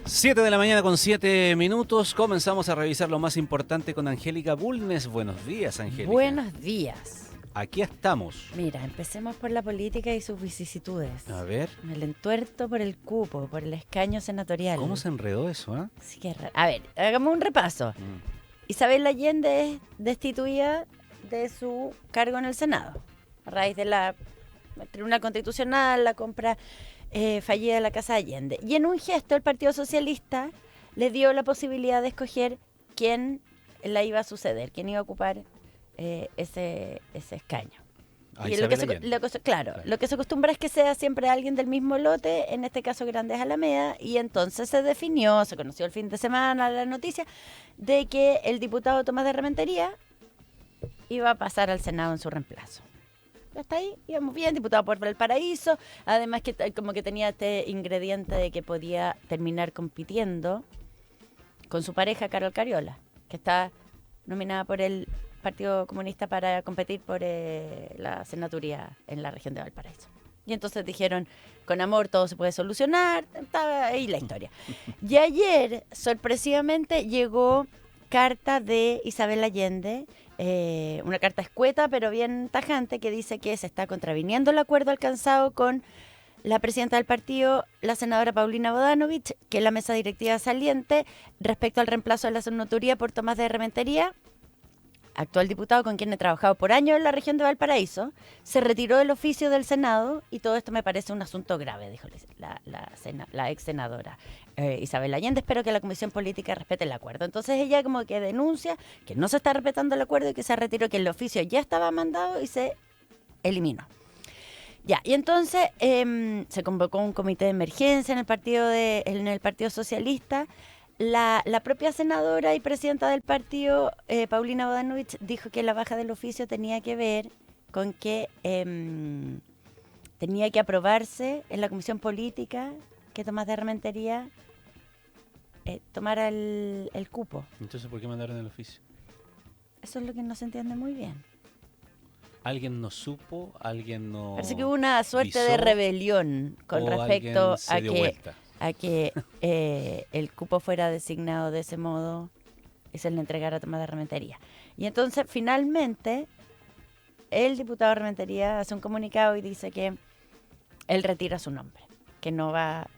7 de la mañana con 7 minutos. Comenzamos a revisar lo más importante con Angélica Bulnes. Buenos días, Angélica. Buenos días. Aquí estamos. Mira, empecemos por la política y sus vicisitudes. A ver. El entuerto por el cupo, por el escaño senatorial. ¿Cómo se enredó eso, ah? Sí que es raro. A ver, hagamos un repaso. Isabel Allende es destituida de su cargo en el Senado a raíz de la Tribunal Constitucional, la compra fallida de la Casa Allende. Y en un gesto el Partido Socialista le dio la posibilidad de escoger quién la iba a suceder, quién iba a ocupar ese escaño. Y lo que se acostumbra es que sea siempre alguien del mismo lote, en este caso Grandes Alameda, y entonces se definió, se conoció el fin de semana la noticia de que el diputado Tomás de Rementería iba a pasar al Senado en su reemplazo. Hasta ahí íbamos bien, diputado por Valparaíso, además que como que tenía este ingrediente de que podía terminar compitiendo con su pareja Carol Cariola, que está nominada por el Partido Comunista para competir por la senaturía en la región de Valparaíso. Y entonces dijeron, con amor todo se puede solucionar, estaba ahí la historia. Y ayer, sorpresivamente, llegó carta de Isabel Allende, una carta escueta pero bien tajante, que dice que se está contraviniendo el acuerdo alcanzado con la presidenta del partido, la senadora Paulina Bodanovich, que es la mesa directiva saliente, respecto al reemplazo de la senaturía por Tomás de Rementería, actual diputado con quien he trabajado por años en la región de Valparaíso. Se retiró del oficio del Senado y todo esto me parece un asunto grave, dijo la ex senadora Isabel Allende. Espero que la Comisión Política respete el acuerdo. Entonces ella como que denuncia que no se está respetando el acuerdo y que se retiró, que el oficio ya estaba mandado y se eliminó. Ya, y entonces se convocó un comité de emergencia en el Partido Socialista. La propia senadora y presidenta del partido, Paulina Bodanovich, dijo que la baja del oficio tenía que ver con que tenía que aprobarse en la Comisión Política que Tomás de Rementería tomara el cupo. Entonces, ¿por qué mandaron el oficio? Eso es lo que no se entiende muy bien. ¿Alguien no supo? ¿Alguien no Parece que hubo una suerte de rebelión con respecto a que el cupo fuera designado de ese modo y se le entregara a Tomás de Rementería. Y entonces, finalmente, el diputado de Rementería hace un comunicado y dice que él retira su nombre, que no va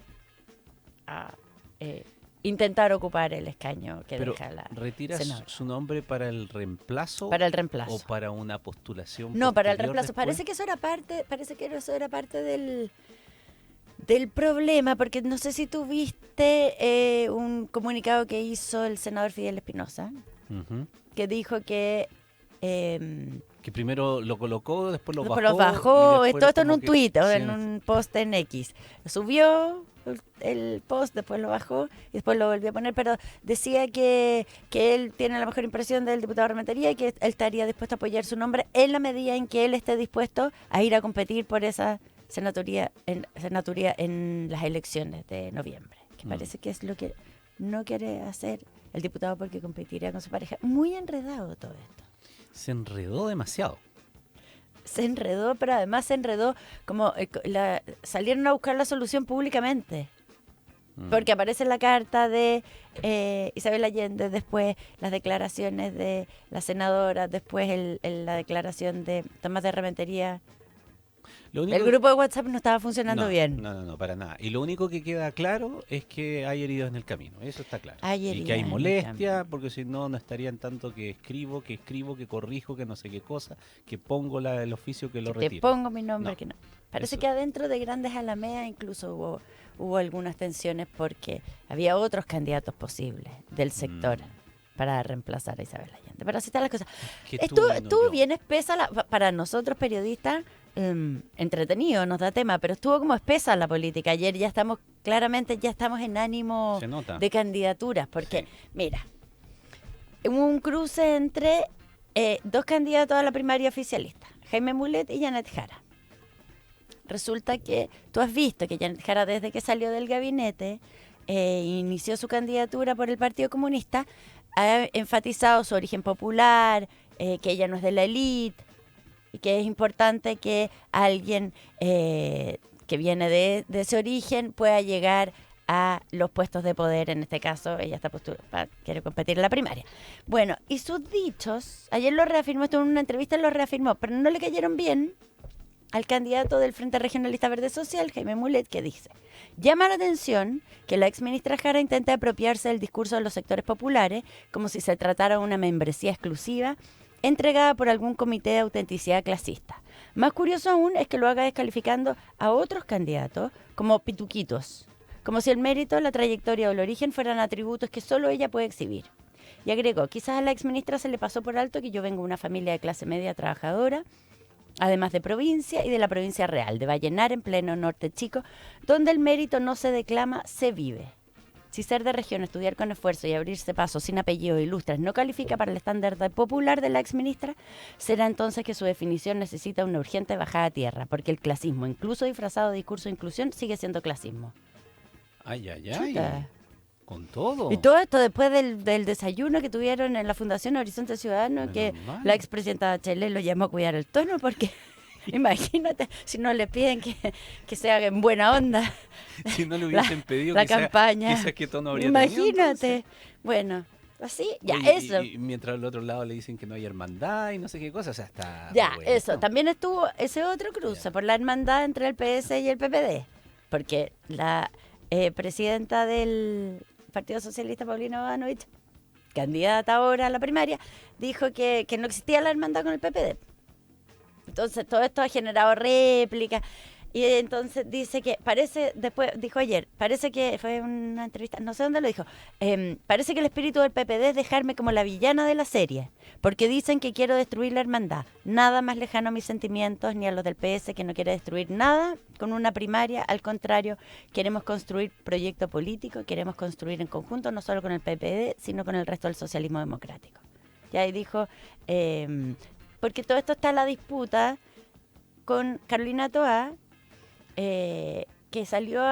a intentar ocupar el escaño que deja la ¿retira senadora. su nombre para el reemplazo? Para el reemplazo. ¿O para una postulación? No, para el reemplazo. Después? Parece que eso era parte del problema, porque no sé si tú viste un comunicado que hizo el senador Fidel Espinosa, que dijo que primero lo colocó, después lo bajó. Todo esto en un tuit, en un post en X. Subió el post, después lo bajó y después lo volvió a poner, pero decía que él tiene la mejor impresión del diputado de Rementería y que él estaría dispuesto a apoyar su nombre en la medida en que él esté dispuesto a ir a competir por esa senaturía en las elecciones de noviembre, que parece que es lo que no quiere hacer el diputado porque competiría con su pareja. Muy enredado todo esto. Se enredó demasiado. Se enredó, pero además se enredó como salieron a buscar la solución públicamente. Porque aparece la carta de Isabel Allende, después las declaraciones de la senadora, después la declaración de Tomás de Rementería. El grupo de WhatsApp no estaba funcionando bien. No, para nada. Y lo único que queda claro es que hay heridos en el camino. Eso está claro. Y que hay molestia, porque si no, no estarían tanto que escribo, que corrijo, que no sé qué cosa, que pongo el oficio que lo retiro. Te pongo mi nombre, que no. Parece que adentro de Grandes Alameda incluso hubo algunas tensiones porque había otros candidatos posibles del sector para reemplazar a Isabel Allende. Pero así están las cosas. Estuvo bien espesa para nosotros periodistas. Entretenido, nos da tema, pero estuvo como espesa la política. Ayer ya estamos en ánimo de candidaturas, porque mira, hubo un cruce entre dos candidatos a la primaria oficialista, Jaime Mulet y Janet Jara. Resulta que tú has visto que Janet Jara, desde que salió del gabinete, inició su candidatura por el Partido Comunista, ha enfatizado su origen popular, que ella no es de la élite, y que es importante que alguien que viene de ese origen pueda llegar a los puestos de poder. En este caso, ella está quiere competir en la primaria. Bueno, y sus dichos, ayer lo reafirmó, estuvo en una entrevista, lo reafirmó, pero no le cayeron bien al candidato del Frente Regionalista Verde Social, Jaime Mulet, que dice: llama la atención que la exministra Jara intente apropiarse del discurso de los sectores populares como si se tratara de una membresía exclusiva entregada por algún comité de autenticidad clasista. Más curioso aún es que lo haga descalificando a otros candidatos como pituquitos, como si el mérito, la trayectoria o el origen fueran atributos que solo ella puede exhibir. Y agregó: quizás a la exministra se le pasó por alto que yo vengo de una familia de clase media trabajadora, además de provincia y de la provincia real, de Vallenar, en pleno norte chico, donde el mérito no se declama, se vive. Si ser de región, estudiar con esfuerzo y abrirse paso sin apellido ilustres no califica para el estándar popular de la exministra, será entonces que su definición necesita una urgente bajada a tierra, porque el clasismo, incluso disfrazado de discurso de inclusión, sigue siendo clasismo. Ay, ay, Chuta. ay. Con todo. Y todo esto después del desayuno que tuvieron en la Fundación Horizonte Ciudadano, Menos que mal. la expresidenta Bachelet lo llamó a cuidar el tono, porque imagínate si no le piden que se haga en buena onda Si no le hubiesen pedido la quizá- campaña. quizás qué tono habría tenido, Imagínate. entonces. Bueno, así, ya, Oye, eso. Y mientras al otro lado le dicen que no hay hermandad y no sé qué cosa, o sea, está Ya, bueno. eso. También estuvo ese otro cruce Ya. por la hermandad entre el PS y el PPD, porque la presidenta del Partido Socialista, Paulina Bodanovich, candidata ahora a la primaria, dijo que no existía la hermandad con el PPD. Entonces todo esto ha generado réplicas. Y entonces dice que parece, después dijo ayer, parece que fue una entrevista, no sé dónde lo dijo, parece que el espíritu del PPD es dejarme como la villana de la serie, porque dicen que quiero destruir la hermandad. Nada más lejano a mis sentimientos ni a los del PS, que no quiere destruir nada con una primaria. Al contrario, queremos construir proyecto político, queremos construir en conjunto, no solo con el PPD, sino con el resto del socialismo democrático. Y ahí dijo, porque todo esto está en la disputa con Carolina Toá, que salió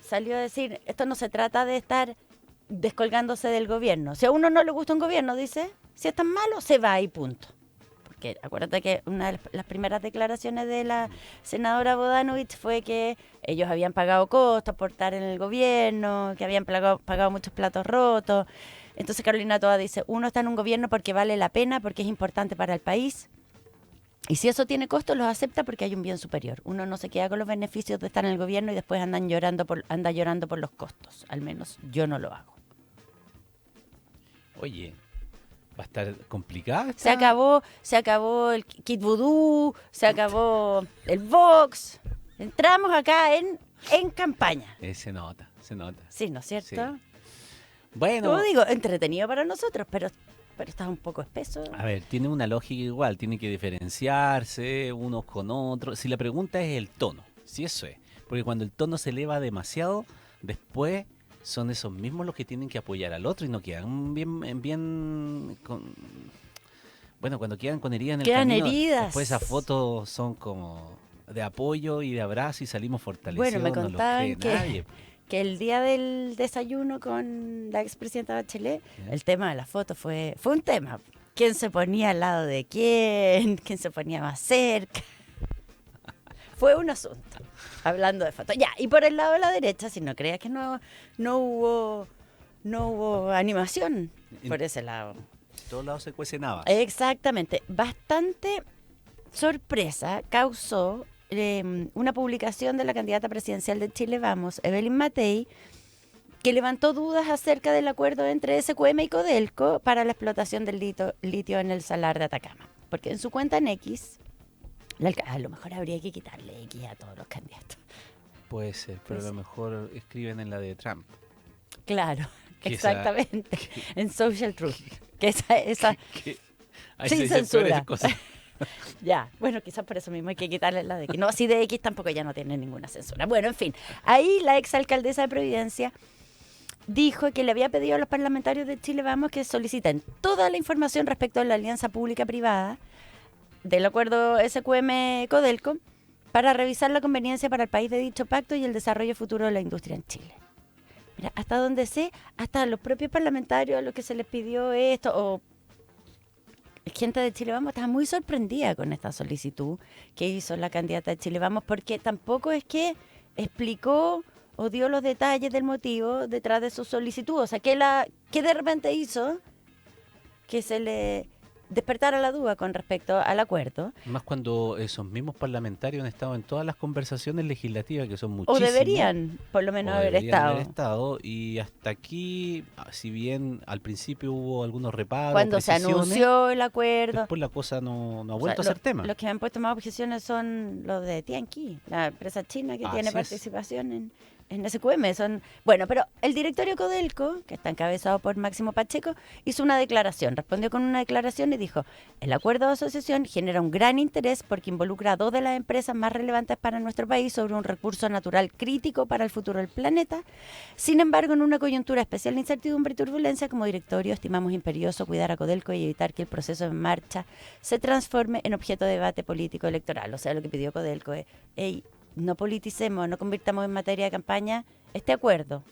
salió a decir: esto no se trata de estar descolgándose del gobierno. Si a uno no le gusta un gobierno, dice, si es tan malo, se va y punto. Porque acuérdate que una de las primeras declaraciones de la senadora Bodanovich fue que ellos habían pagado costos por estar en el gobierno, que habían pagado muchos platos rotos. Entonces Carolina Toá dice: uno está en un gobierno porque vale la pena, porque es importante para el país. Y si eso tiene costos, los acepta porque hay un bien superior. Uno no se queda con los beneficios de estar en el gobierno y después anda llorando por los costos. Al menos yo no lo hago. Oye, va a estar complicado. Se acabó el kit vudú, se acabó el Vox. Entramos acá en campaña. Se nota, se nota. Sí, ¿no es cierto? Sí. Bueno, Como digo, entretenido para nosotros, pero está un poco espeso. a ver, tiene una lógica igual, tiene que diferenciarse unos con otros. Si la pregunta es el tono, si eso es, porque cuando el tono se eleva demasiado, después son esos mismos los que tienen que apoyar al otro y no quedan bien con... Bueno, cuando quedan con heridas en el Quedan camino, heridas. después esas fotos son como de apoyo y de abrazo y salimos fortalecidos. Bueno, me no lo contaban cree nadie. que el día del desayuno con la expresidenta Bachelet, ¿Ya? el tema de la foto fue un tema. ¿Quién se ponía al lado de quién? ¿Quién se ponía más cerca? Fue un asunto, hablando de fotos. Ya, y por el lado de la derecha, si no creas que no hubo animación por ese lado. En todos lados se cuecen habas. Exactamente. Bastante sorpresa causó una publicación de la candidata presidencial de Chile Vamos, Evelyn Matei, que levantó dudas acerca del acuerdo entre SQM y Codelco para la explotación del litio en el salar de Atacama. Porque en su cuenta en X, a lo mejor habría que quitarle X a todos los candidatos. Puede ser, pero a lo mejor escriben en la de Trump. Claro, Que esa- exactamente. En Social Truth. Que esa Que ahí Sin se dicen censura. peores cosas. ya, bueno, quizás por eso mismo hay que quitarle la de X. No, si de X tampoco ya no tiene ninguna censura. Bueno, en fin, ahí la exalcaldesa de Providencia dijo que le había pedido a los parlamentarios de Chile Vamos que soliciten toda la información respecto a la alianza pública-privada del acuerdo SQM-Codelco para revisar la conveniencia para el país de dicho pacto y el desarrollo futuro de la industria en Chile. Mira, hasta donde sé, hasta los propios parlamentarios a los que se les pidió esto, o gente de Chile Vamos, estaba muy sorprendida con esta solicitud que hizo la candidata de Chile Vamos, porque tampoco es que explicó o dio los detalles del motivo detrás de su solicitud. O sea, ¿qué de repente hizo que se le despertara la duda con respecto al acuerdo? Más cuando esos mismos parlamentarios han estado en todas las conversaciones legislativas, que son O muchísimas. deberían, por lo menos, haber estado. Y hasta aquí, si bien al principio hubo algunos reparos, cuando se anunció el acuerdo. Después la cosa no ha vuelto a ser tema. Los que han puesto más objeciones son los de Tianqi, la empresa china que tiene participación en SQM. Bueno, pero el directorio Codelco, que está encabezado por Máximo Pacheco, hizo una declaración, respondió con una declaración y dijo: el acuerdo de asociación genera un gran interés porque involucra a 2 de las empresas más relevantes para nuestro país sobre un recurso natural crítico para el futuro del planeta. Sin embargo, en una coyuntura especial de incertidumbre y turbulencia, como directorio estimamos imperioso cuidar a Codelco y evitar que el proceso en marcha se transforme en objeto de debate político electoral. O sea, lo que pidió Codelco es: no politicemos, no convirtamos en materia de campaña este acuerdo,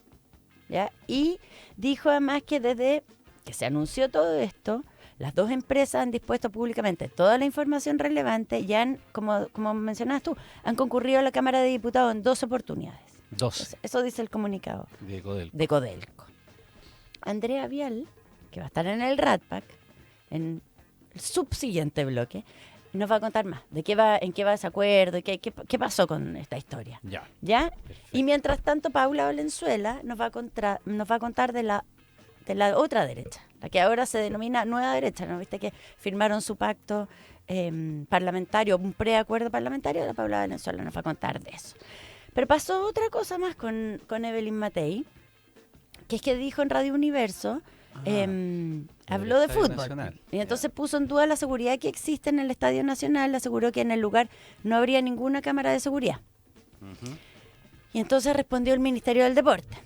¿ya? Y dijo además que desde que se anunció todo esto, las 2 empresas han dispuesto públicamente toda la información relevante y han, como mencionabas tú, han concurrido a la Cámara de Diputados en 2 oportunidades. 2. Eso dice el comunicado de Codelco. Andrea Vial, que va a estar en el RATPAC, en el subsiguiente bloque, nos va a contar más de en qué va ese acuerdo y qué pasó con esta historia. ¿Ya? Y mientras tanto, Paula Valenzuela nos va a contar de la otra derecha, la que ahora se denomina Nueva Derecha, ¿no? Viste que firmaron su pacto parlamentario, un preacuerdo parlamentario. La Paula Valenzuela nos va a contar de eso. Pero pasó otra cosa más con Evelyn Matei, que es que dijo en Radio Universo, habló de fútbol Nacional. Y entonces puso en duda la seguridad que existe en el Estadio Nacional, aseguró que en el lugar no habría ninguna cámara de seguridad. Y entonces respondió el Ministerio del Deporte.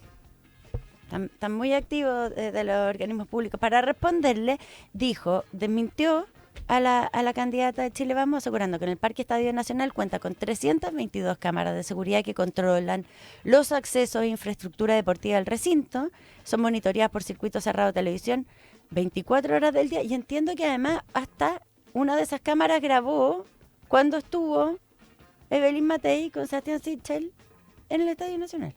Están muy activos de los organismos públicos. Para responderle, desmintió a la candidata de Chile Vamos, asegurando que en el Parque Estadio Nacional cuenta con 322 cámaras de seguridad que controlan los accesos e infraestructura deportiva del recinto. Son monitoreadas por circuito cerrado de televisión 24 horas del día. Y entiendo que además hasta una de esas cámaras grabó cuando estuvo Evelyn Matei con Sebastián Sichel en el Estadio Nacional.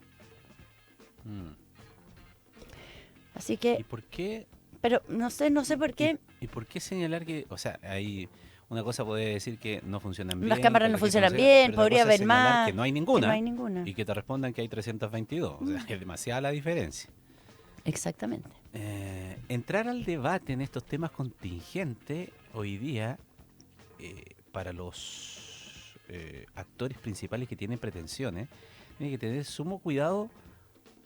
Así que... ¿Y por qué? Pero no sé por qué. ¿Y por qué señalar que, o sea, hay una cosa puede decir que no funcionan bien? Las cámaras no funcionan bien, podría haber más. Que no hay ninguna. Y que te respondan que hay 322. O sea, es demasiada la diferencia. Exactamente. Entrar al debate en estos temas contingentes hoy día, para los actores principales que tienen pretensiones, tiene que tener sumo cuidado,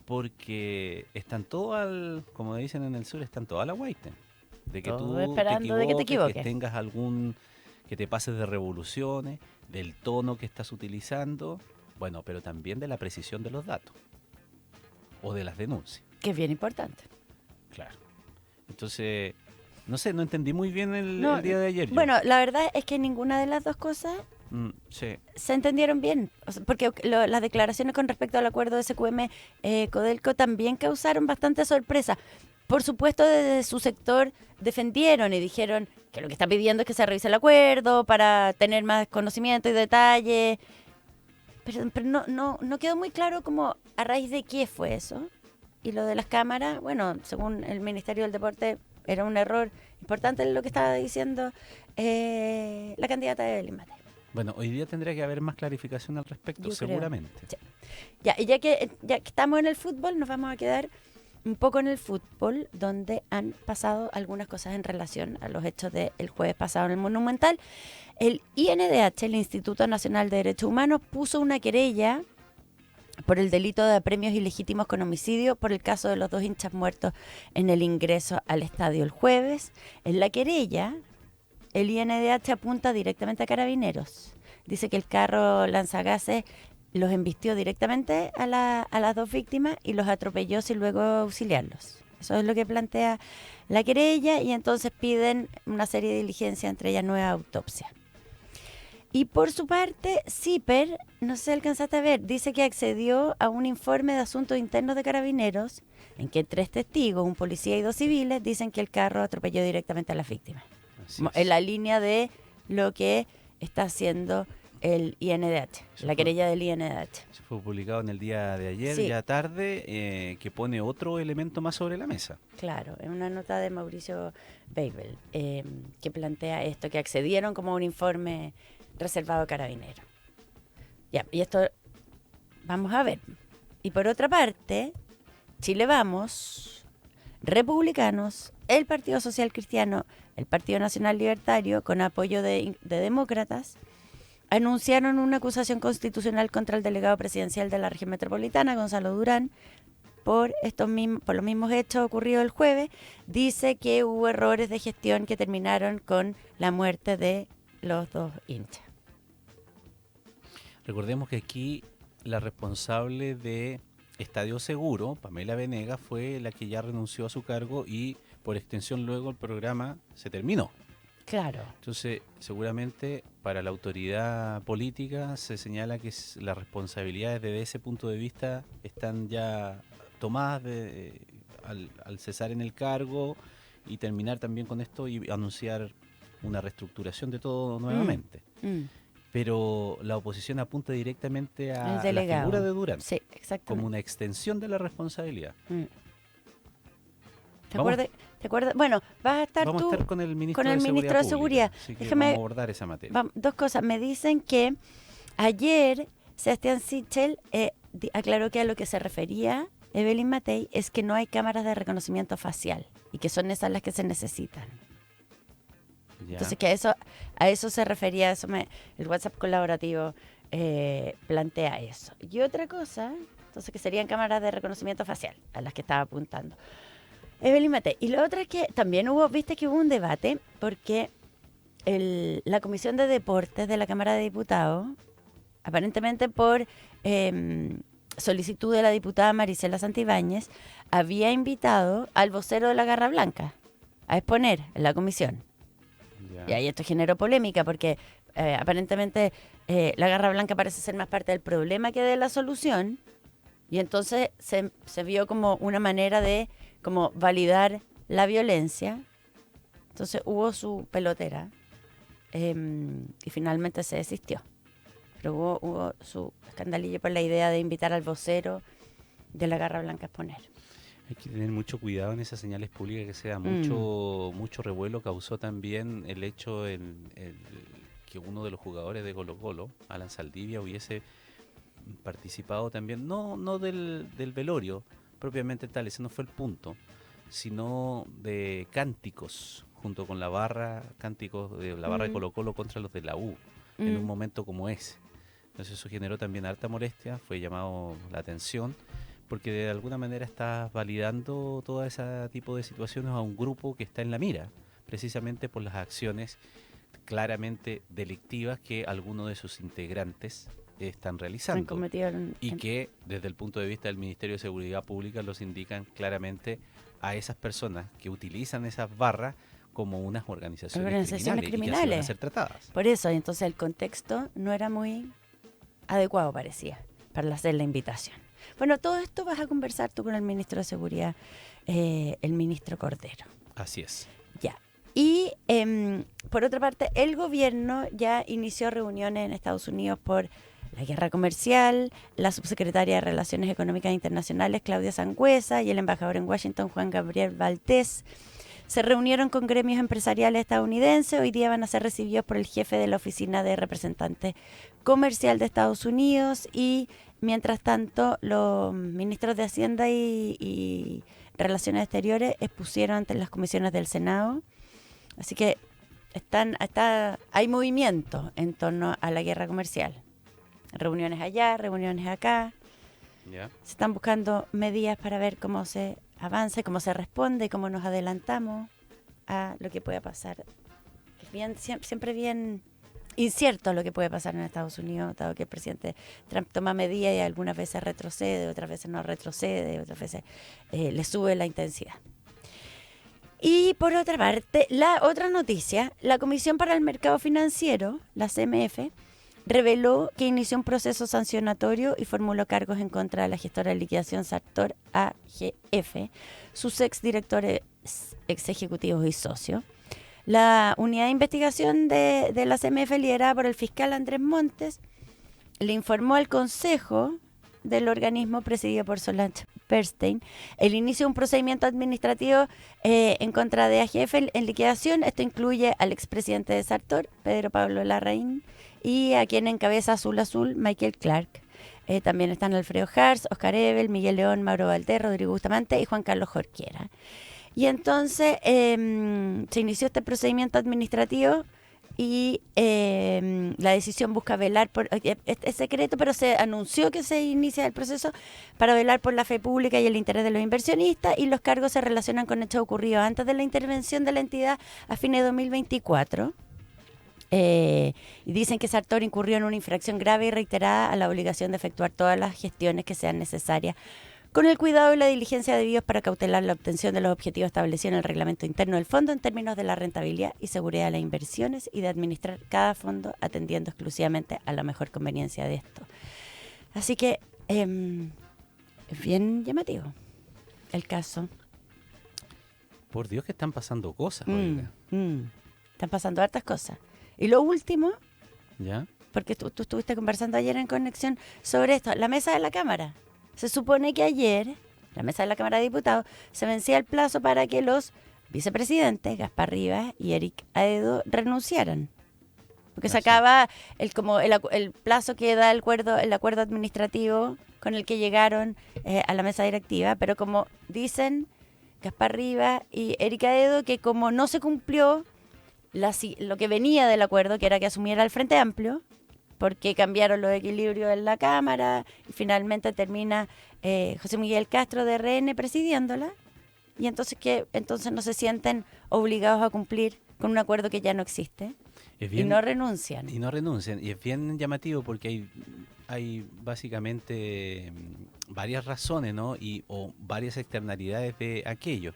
porque están todos, como dicen en el sur, están todos a la guaita. De que todo tú esperando de que te equivoques, que tengas que te pases de revoluciones, del tono que estás utilizando, bueno, pero también de la precisión de los datos o de las denuncias. Que es bien importante. Claro. Entonces, no sé, no entendí muy bien el día de ayer. Bueno, la verdad es que ninguna de las dos cosas se entendieron bien. O sea, porque las declaraciones con respecto al acuerdo de SQM Codelco también causaron bastante sorpresa. Por supuesto, desde su sector defendieron y dijeron que lo que está pidiendo es que se revise el acuerdo para tener más conocimiento y detalle. Pero no quedó muy claro como a raíz de qué fue eso. Y lo de las cámaras, bueno, según el Ministerio del Deporte, era un error importante en lo que estaba diciendo la candidata de Evelyn Matei. Bueno, hoy día tendría que haber más clarificación al respecto, seguramente. Sí. Ya que estamos en el fútbol, nos vamos a quedar un poco en el fútbol, donde han pasado algunas cosas en relación a los hechos del jueves pasado en el Monumental. El INDH, el Instituto Nacional de Derechos Humanos, puso una querella por el delito de apremios ilegítimos con homicidio por el caso de los 2 hinchas muertos en el ingreso al estadio el jueves. En la querella, el INDH apunta directamente a Carabineros. Dice que el carro lanzagases los embistió directamente a las 2 víctimas y los atropelló sin luego auxiliarlos. Eso es lo que plantea la querella, y entonces piden una serie de diligencias, entre ellas nueva autopsia. Y por su parte, CIPER, no sé si alcanzaste a ver, dice que accedió a un informe de asuntos internos de Carabineros en que 3 testigos, un policía y 2 civiles, dicen que el carro atropelló directamente a las víctimas. En la línea de lo que está haciendo el INDH, la querella del INDH. Se fue publicado en el día de ayer, Sí. ya tarde, que pone otro elemento más sobre la mesa. Claro, es una nota de Mauricio Weibel que plantea esto, que accedieron como a un informe reservado a Carabineros. Ya, y esto vamos a ver. Y por otra parte, Chile Vamos, Republicanos, el Partido Social Cristiano, el Partido Nacional Libertario, con apoyo de demócratas, anunciaron una acusación constitucional contra el delegado presidencial de la región metropolitana, Gonzalo Durán, por los mismos hechos ocurridos el jueves. Dice que hubo errores de gestión que terminaron con la muerte de los dos hinchas. Recordemos que aquí la responsable de Estadio Seguro, Pamela Venegas, fue la que ya renunció a su cargo y por extensión luego el programa se terminó. Claro. Entonces, seguramente para la autoridad política se señala que las responsabilidades desde ese punto de vista están ya tomadas al cesar en el cargo y terminar también con esto y anunciar una reestructuración de todo nuevamente. Pero la oposición apunta directamente a la figura de Durán, sí, exactamente, como una extensión de la responsabilidad. ¿Te acuerdas? Bueno, vamos a estar con el ministro de Seguridad. Así que vamos a abordar esa materia. Dos cosas. Me dicen que ayer Sebastián Sichel aclaró que a lo que se refería Evelyn Matei es que no hay cámaras de reconocimiento facial y que son esas las que se necesitan. Ya. Entonces que a eso se refería, el WhatsApp colaborativo plantea eso. Y otra cosa, entonces que serían cámaras de reconocimiento facial a las que estaba apuntando Evelyn Matei. Y la otra es que también viste que hubo un debate porque la Comisión de Deportes de la Cámara de Diputados, aparentemente por solicitud de la diputada Marisela Santibáñez, había invitado al vocero de la Garra Blanca a exponer en la comisión. Y ahí esto generó polémica porque aparentemente la Garra Blanca parece ser más parte del problema que de la solución, y entonces se vio como una manera de como validar la violencia. Entonces hubo su pelotera y finalmente se desistió. Pero hubo su escandalillo por la idea de invitar al vocero de la Garra Blanca a exponer. Hay que tener mucho cuidado en esas señales públicas que sea mucho revuelo. Causó también el hecho que uno de los jugadores de Colo-Colo, Alan Saldivia, hubiese participado también, no del velorio propiamente tal, ese no fue el punto, sino de cánticos junto con la barra, cánticos de la barra de Colo-Colo contra los de la U, en un momento como ese. Entonces eso generó también harta molestia, fue llamado la atención, porque de alguna manera estás validando todo ese tipo de situaciones a un grupo que está en la mira, precisamente por las acciones claramente delictivas que algunos de sus integrantes están realizando y que desde el punto de vista del Ministerio de Seguridad Pública los indican claramente a esas personas que utilizan esas barras como unas organizaciones criminales y que así van a ser tratadas. Por eso, entonces el contexto no era muy adecuado, parecía, para hacer la invitación. Bueno, todo esto vas a conversar tú con el ministro de Seguridad, el ministro Cordero. Así es. Ya. Y por otra parte, el gobierno ya inició reuniones en Estados Unidos por la guerra comercial. La subsecretaria de Relaciones Económicas Internacionales, Claudia Sangüesa, y el embajador en Washington, Juan Gabriel Valdés, se reunieron con gremios empresariales estadounidenses. Hoy día van a ser recibidos por el jefe de la Oficina de Representante Comercial de Estados Unidos y, mientras tanto, los ministros de Hacienda y Relaciones Exteriores expusieron ante las comisiones del Senado. Así que hay movimiento en torno a la guerra comercial. Reuniones allá, reuniones acá. Yeah. Se están buscando medidas para ver cómo se avanza, cómo se responde, cómo nos adelantamos a lo que pueda pasar. Siempre bien incierto lo que puede pasar en Estados Unidos, dado que el presidente Trump toma medidas y algunas veces retrocede, otras veces no retrocede, otras veces le sube la intensidad. Y por otra parte, la otra noticia, la Comisión para el Mercado Financiero, la CMF, reveló que inició un proceso sancionatorio y formuló cargos en contra de la gestora de liquidación Sartor AGF, sus exdirectores, ex ejecutivos y socios. La unidad de investigación de la CMF, liderada por el fiscal Andrés Montes, le informó al Consejo del organismo presidido por Solange Bernstein el inicio de un procedimiento administrativo en contra de AGF en liquidación. Esto incluye al expresidente de Sartor, Pedro Pablo Larraín, y a quien encabeza Azul Azul, Michael Clark. También están Alfredo Hars, Oscar Ebel, Miguel León, Mauro Valdés, Rodrigo Bustamante y Juan Carlos Jorquera. Y entonces se inició este procedimiento administrativo y la decisión busca velar por... Es secreto, pero se anunció que se inicia el proceso para velar por la fe pública y el interés de los inversionistas, y los cargos se relacionan con hechos ocurridos antes de la intervención de la entidad a fines de 2024. Y dicen que Sartor incurrió en una infracción grave y reiterada a la obligación de efectuar todas las gestiones que sean necesarias con el cuidado y la diligencia debidos para cautelar la obtención de los objetivos establecidos en el reglamento interno del fondo en términos de la rentabilidad y seguridad de las inversiones y de administrar cada fondo atendiendo exclusivamente a la mejor conveniencia de esto. Así que es bien llamativo el caso. Por Dios que están pasando cosas, oiga. Están pasando hartas cosas. Y lo último, ¿Ya? porque tú estuviste conversando ayer en Conexión sobre esto, la mesa de la Cámara. Se supone que ayer, la mesa de la Cámara de Diputados, se vencía el plazo para que los vicepresidentes, Gaspar Rivas y Eric Aedo, renunciaran. Porque se acaba el plazo que da el acuerdo administrativo con el que llegaron a la mesa directiva, pero como dicen Gaspar Rivas y Eric Aedo, que como no se cumplió lo que venía del acuerdo, que era que asumiera el Frente Amplio, porque cambiaron los equilibrios en la Cámara y finalmente termina José Miguel Castro de RN presidiéndola, y entonces no se sienten obligados a cumplir con un acuerdo que ya no existe y no renuncian. Y no renuncian. Y es bien llamativo porque hay básicamente varias razones, ¿no? O varias externalidades de aquello.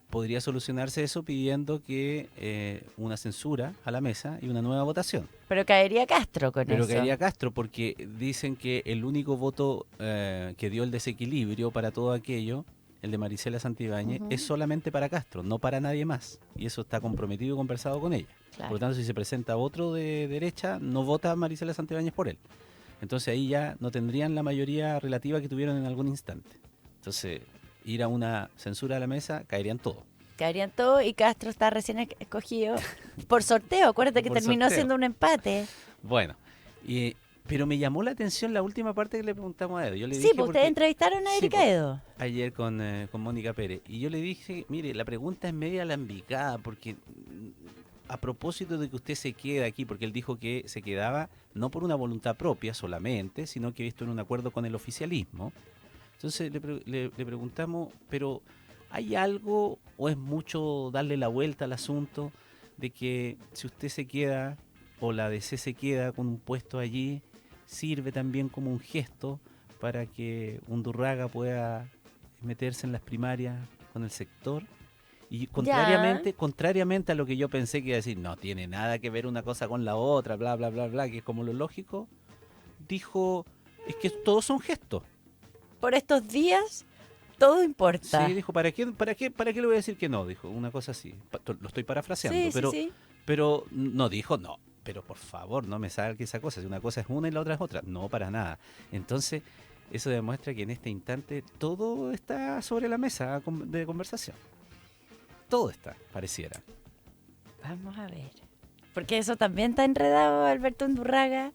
Podría solucionarse eso pidiendo que una censura a la mesa y una nueva votación. Pero caería Castro con eso. Pero caería Castro porque dicen que el único voto que dio el desequilibrio para todo aquello, el de Marisela Santibáñez, es solamente para Castro, no para nadie más. Y eso está comprometido y conversado con ella. Claro. Por lo tanto, si se presenta otro de derecha, no vota Marisela Santibáñez por él. Entonces ahí ya no tendrían la mayoría relativa que tuvieron en algún instante. Entonces, ir a una censura a la mesa, caerían todos. Caerían todos y Castro está recién escogido por sorteo. Acuérdate que terminó siendo un empate. Bueno, pero me llamó la atención la última parte que le preguntamos a Edo. Yo le sí, dije pues ustedes entrevistaron a Erika Edo. Ayer con Mónica Pérez. Y yo le dije, mire, la pregunta es media alambicada, porque a propósito de que usted se queda aquí, porque él dijo que se quedaba no por una voluntad propia solamente, sino que esto en un acuerdo con el oficialismo. Entonces le preguntamos, pero ¿hay algo o es mucho darle la vuelta al asunto de que si usted se queda o la DC se queda con un puesto allí, sirve también como un gesto para que Undurraga pueda meterse en las primarias con el sector? Y contrariamente a lo que yo pensé que iba a decir, no tiene nada que ver una cosa con la otra, bla, bla, bla, bla, que es como lo lógico, dijo, es que todos son gestos. Por estos días, todo importa. Sí, dijo, ¿para qué le voy a decir que no? Dijo, una cosa así. Lo estoy parafraseando, sí. Pero no dijo, no, pero por favor, no me salga esa cosa. Si una cosa es una y la otra es otra. No, para nada. Entonces, eso demuestra que en este instante todo está sobre la mesa de conversación. Todo está, pareciera. Vamos a ver. Porque eso también está enredado, Alberto Undurraga.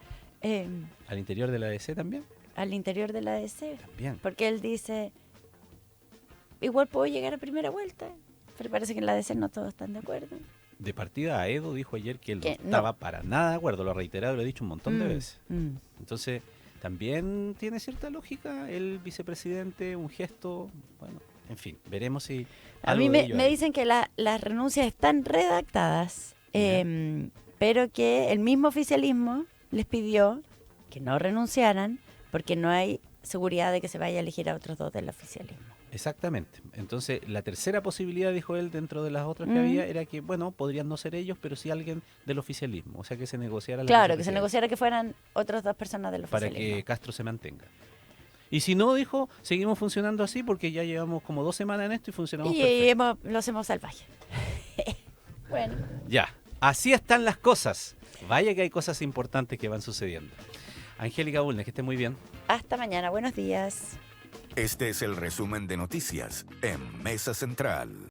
¿Al interior de la DC también? Al interior de la DC. También. Porque él dice, igual puedo llegar a primera vuelta, pero parece que en la DC no todos están de acuerdo. De partida, Aedo dijo ayer que él no estaba para nada de acuerdo, lo ha reiterado, lo he dicho un montón de veces. Entonces, también tiene cierta lógica el vicepresidente, un gesto, bueno, en fin, veremos si... A mí me dicen que las renuncias están redactadas, pero que el mismo oficialismo les pidió que no renunciaran porque no hay seguridad de que se vaya a elegir a otros dos del oficialismo. Exactamente. Entonces, la tercera posibilidad, dijo él, dentro de las otras que había, era que, bueno, podrían no ser ellos, pero sí alguien del oficialismo. O sea, que se negociara... Claro, que se negociara que fueran otras dos personas del oficialismo. Para que Castro se mantenga. Y si no, dijo, seguimos funcionando así porque ya llevamos como 2 semanas en esto y funcionamos perfecto. Y lo hacemos salvaje. Bueno. Ya, así están las cosas. Vaya que hay cosas importantes que van sucediendo. Angélica Bulnes, que esté muy bien. Hasta mañana. Buenos días. Este es el resumen de noticias en Mesa Central.